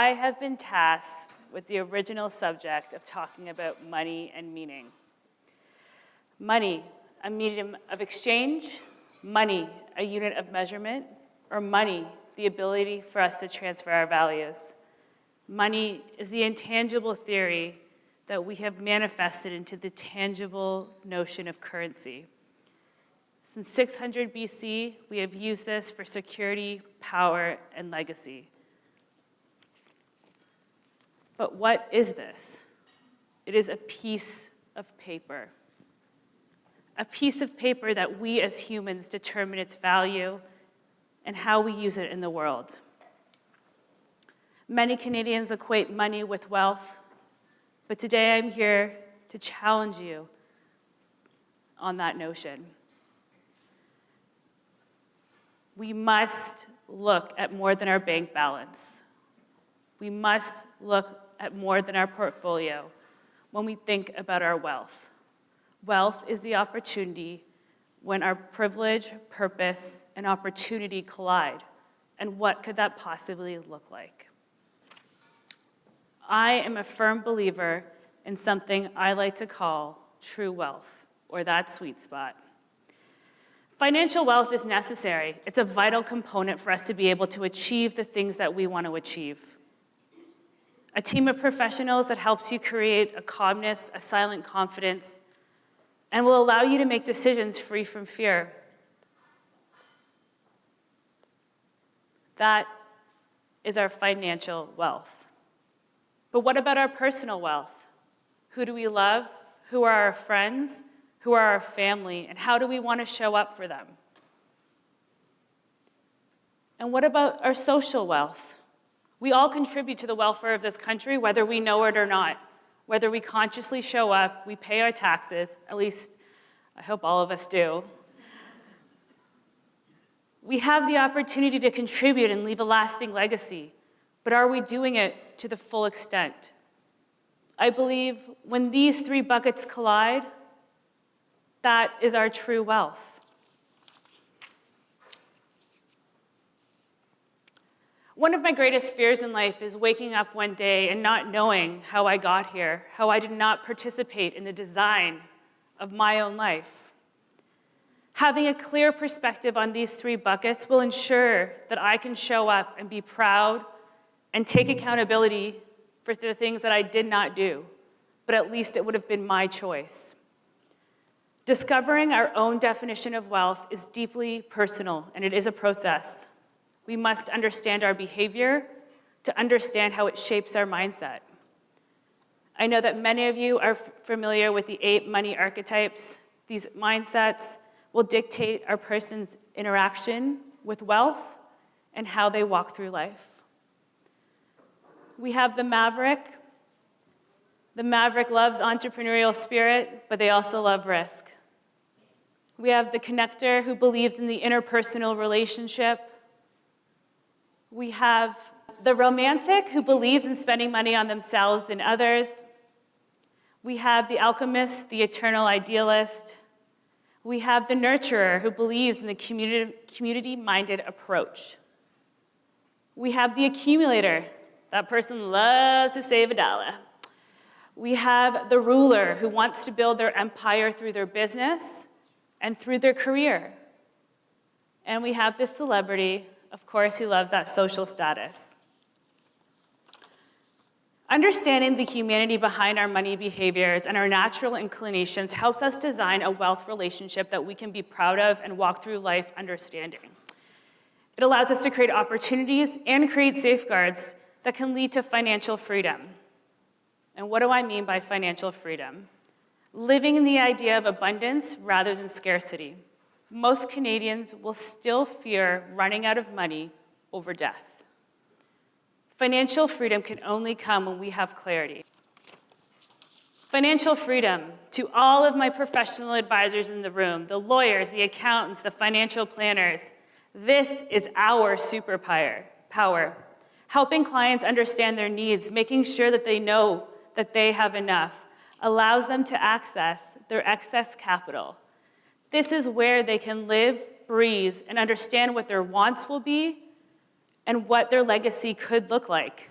I have been tasked with the original subject of talking about money and meaning. Money, a medium of exchange, money, a unit of measurement, or money, the ability for us to transfer our values. Money is the intangible theory that we have manifested into the tangible notion of currency. Since 600 BC, we have used this for security, power, and legacy. But what is this? It is a piece of paper. A piece of paper that we as humans determine its value and how we use it in the world. Many Canadians equate money with wealth, but today I'm here to challenge you on that notion. We must look at more than our bank balance. We must look at more than our portfolio when we think about our wealth. Wealth is the opportunity when our privilege, purpose, and opportunity collide. And what could that possibly look like? I am a firm believer in something I like to call true wealth, or that sweet spot. Financial wealth is necessary. It's a vital component for us to be able to achieve the things that we want to achieve. A team of professionals that helps you create a calmness, a silent confidence, and will allow you to make decisions free from fear. That is our financial wealth. But what about our personal wealth? Who do we love? Who are our friends? Who are our family? And how do we want to show up for them? And what about our social wealth? We all contribute to the welfare of this country, whether we know it or not. Whether we consciously show up, we pay our taxes, at least I hope all of us do. We have the opportunity to contribute and leave a lasting legacy, but are we doing it to the full extent? I believe when these three buckets collide, that is our true wealth. One of my greatest fears in life is waking up one day and not knowing how I got here, how I did not participate in the design of my own life. Having a clear perspective on these three buckets will ensure that I can show up and be proud and take accountability for the things that I did not do, but at least it would have been my choice. Discovering our own definition of wealth is deeply personal, and it is a process. We must understand our behavior to understand how it shapes our mindset. I know that many of you are familiar with the 8 money archetypes. These mindsets will dictate our person's interaction with wealth and how they walk through life. We have the maverick. The maverick loves entrepreneurial spirit, but they also love risk. We have the connector who believes in the interpersonal relationship. We have the romantic who believes in spending money on themselves and others. We have the alchemist, the eternal idealist. We have the nurturer who believes in the community-minded approach. We have the accumulator. That person loves to save a dollar. We have the ruler who wants to build their empire through their business and through their career. And we have the celebrity, of course, who loves that social status. Understanding the humanity behind our money behaviors and our natural inclinations helps us design a wealth relationship that we can be proud of and walk through life understanding. It allows us to create opportunities and create safeguards that can lead to financial freedom. And what do I mean by financial freedom? Living in the idea of abundance rather than scarcity. Most Canadians will still fear running out of money over death. Financial freedom can only come when we have clarity. Financial freedom, to all of my professional advisors in the room, the lawyers, the accountants, the financial planners, this is our superpower. Helping clients understand their needs, making sure that they know that they have enough, allows them to access their excess capital. This is where they can live, breathe, and understand what their wants will be and what their legacy could look like.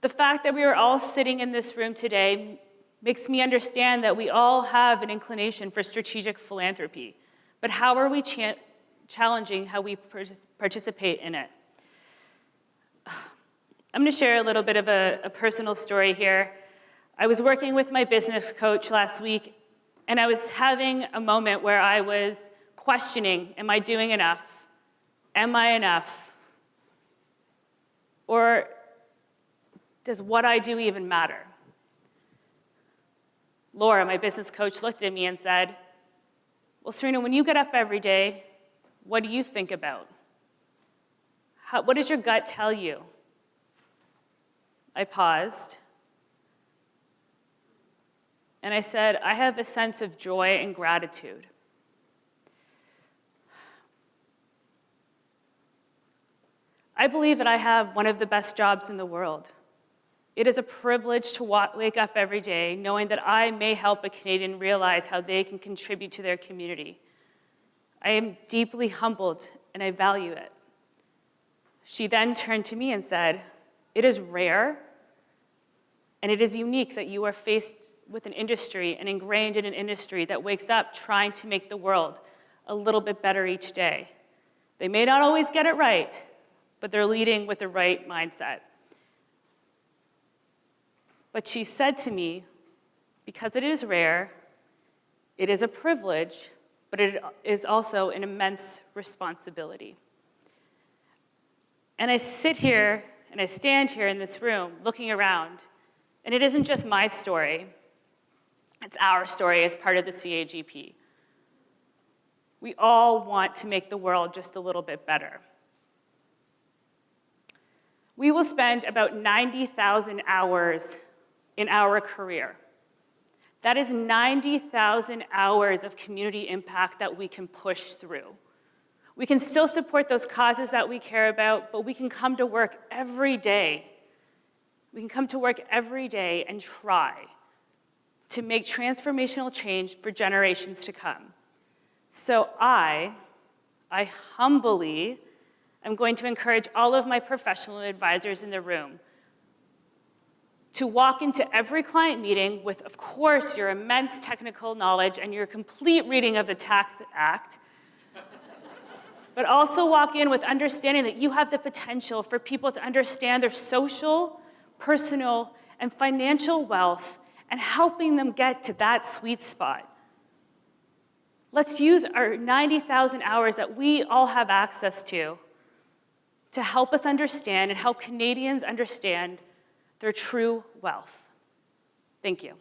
The fact that we are all sitting in this room today makes me understand that we all have an inclination for strategic philanthropy, but how are we challenging how we participate in it? I'm going to share a little bit of a personal story here. I was working with my business coach last week, and I was having a moment where I was questioning, am I doing enough? Am I enough? Or does what I do even matter? Laura, my business coach, looked at me and said, well, Serena, when you get up every day, what do you think about? What does your gut tell you? I paused, and I said, I have a sense of joy and gratitude. I believe that I have one of the best jobs in the world. It is a privilege to wake up every day knowing that I may help a Canadian realize how they can contribute to their community. I am deeply humbled, and I value it. She then turned to me and said, it is rare, and it is unique that you are faced with an industry and ingrained in an industry that wakes up trying to make the world a little bit better each day. They may not always get it right, but they're leading with the right mindset. But she said to me, because it is rare, it is a privilege, but it is also an immense responsibility. And I sit here and I stand here in this room looking around, and it isn't just my story, it's our story as part of the CAGP. We all want to make the world just a little bit better. We will spend about 90,000 hours in our career. That is 90,000 hours of community impact that we can push through. We can still support those causes that we care about, but we can come to work every day. We can come to work every day and try to make transformational change for generations to come. So I humbly am going to encourage all of my professional advisors in the room to walk into every client meeting with, of course, your immense technical knowledge and your complete reading of the Tax Act, but also walk in with understanding that you have the potential for people to understand their social, personal, and financial wealth and helping them get to that sweet spot. Let's use our 90,000 hours that we all have access to help us understand and help Canadians understand their true wealth. Thank you.